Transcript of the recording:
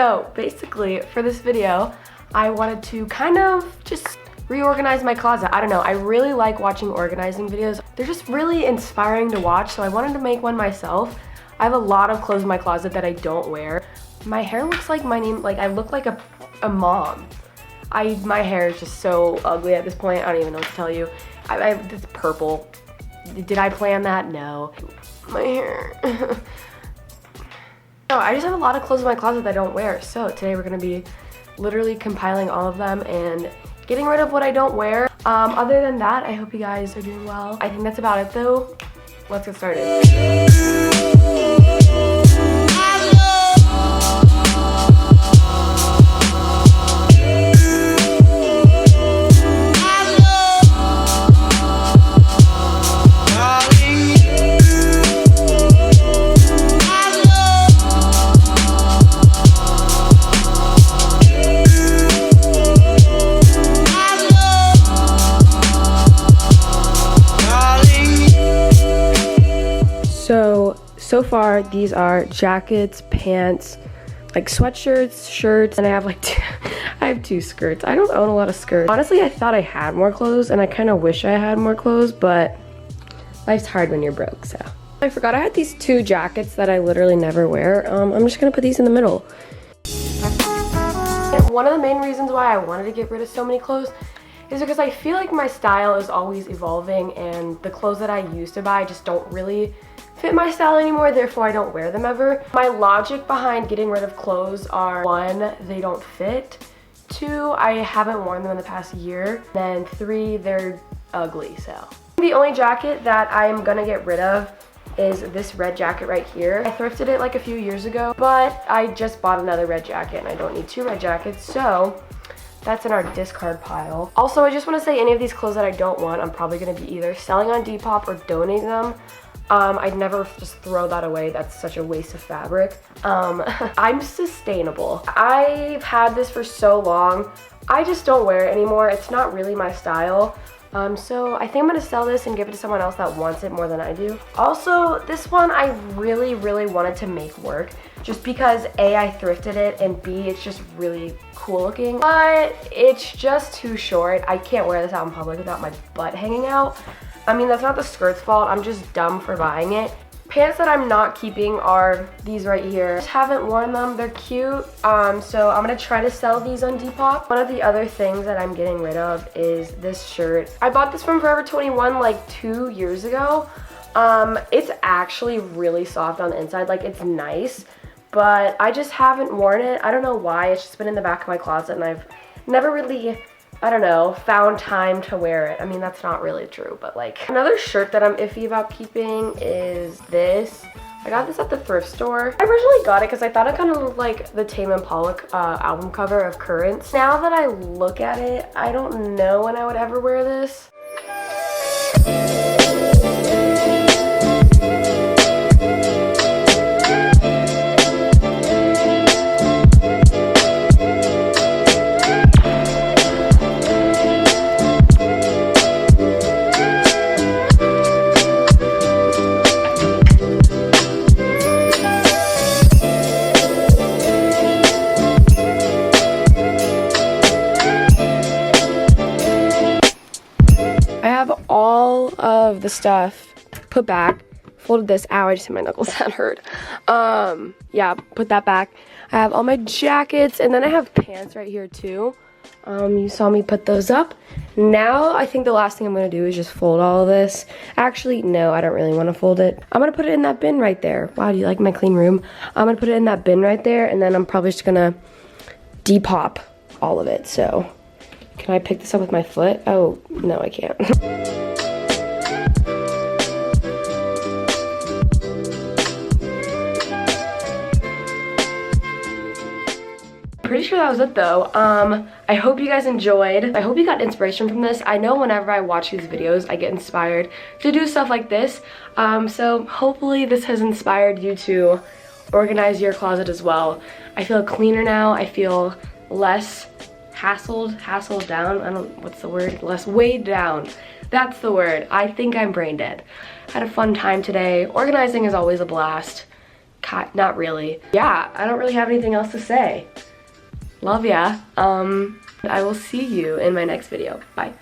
So basically for this video, I wanted to kind of just reorganize my closet. I don't know, I really like watching organizing videos. They're just really inspiring to watch, so I wanted to make one myself. I have a lot of clothes in my closet that I don't wear. My hair looks like my name, like I look like a mom. My hair is just so ugly at this point. I don't even know what to tell you. It's purple. Did I plan that? No. My hair. No, I just have a lot of clothes in my closet that I don't wear. So today we're gonna be literally compiling all of them and getting rid of what I don't wear. Other than that, I hope you guys are doing well. I think that's about it though. Let's get started. So far, these are jackets, pants, like sweatshirts, shirts, and I have like I have 2 skirts. I don't own a lot of skirts. Honestly, I thought I had more clothes, and I kind of wish I had more clothes, but life's hard when you're broke, so. I forgot I had these 2 jackets that I literally never wear. I'm just gonna put these in the middle. And one of the main reasons why I wanted to get rid of so many clothes is because I feel like my style is always evolving, and the clothes that I used to buy just don't really fit my style anymore, therefore I don't wear them ever. My logic behind getting rid of clothes are 1, they don't fit, 2, I haven't worn them in the past year, then 3, they're ugly, so. The only jacket that I'm gonna get rid of is this red jacket right here. I thrifted it like a few years ago, but I just bought another red jacket and I don't need 2 red jackets, so that's in our discard pile. Also, I just wanna say any of these clothes that I don't want, I'm probably gonna be either selling on Depop or donating them. I'd never just throw that away. That's such a waste of fabric. I'm sustainable. I've had this for so long. I just don't wear it anymore. It's not really my style. So I think I'm gonna sell this and give it to someone else that wants it more than I do. Also, this one I really, really wanted to make work just because A, I thrifted it, and B, it's just really cool looking. But it's just too short. I can't wear this out in public without my butt hanging out. I mean, that's not the skirt's fault, I'm just dumb for buying it. Pants that I'm not keeping are these right here. Just haven't worn them, they're cute, so I'm gonna try to sell these on Depop. One of the other things that I'm getting rid of is this shirt. I bought this from Forever 21 like 2 years ago. It's actually really soft on the inside, like it's nice, but I just haven't worn it. I don't know why, it's just been in the back of my closet and I've never really, I don't know, found time to wear it. I mean, that's not really true, but like. Another shirt that I'm iffy about keeping is this. I got this at the thrift store. I originally got it because I thought it kind of looked like the Tame Impala album cover of Currents. Now that I look at it, I don't know when I would ever wear this. All of the stuff put back, folded this. Ow, I just hit my knuckles, that hurt. Yeah, put that back. I have all my jackets, and then I have pants right here too. You saw me put those up. Now I think the last thing I'm gonna do is just fold all of this. Actually, no, I don't really want to fold it. I'm gonna put it in that bin right there. Wow, do you like my clean room? I'm gonna put it in that bin right there, and then I'm probably just gonna Depop all of it. So can I pick this up with my foot? Oh, no, I can't. Pretty sure that was it though. I hope you guys enjoyed. I hope you got inspiration from this. I know whenever I watch these videos, I get inspired to do stuff like this. So hopefully this has inspired you to organize your closet as well. I feel cleaner now. I feel less hassled down. I don't, what's the word? Less weighed down. That's the word. I think I'm brain dead. Had a fun time today. Organizing is always a blast. Not really. Yeah, I don't really have anything else to say. love ya. I will see you in my next video. Bye.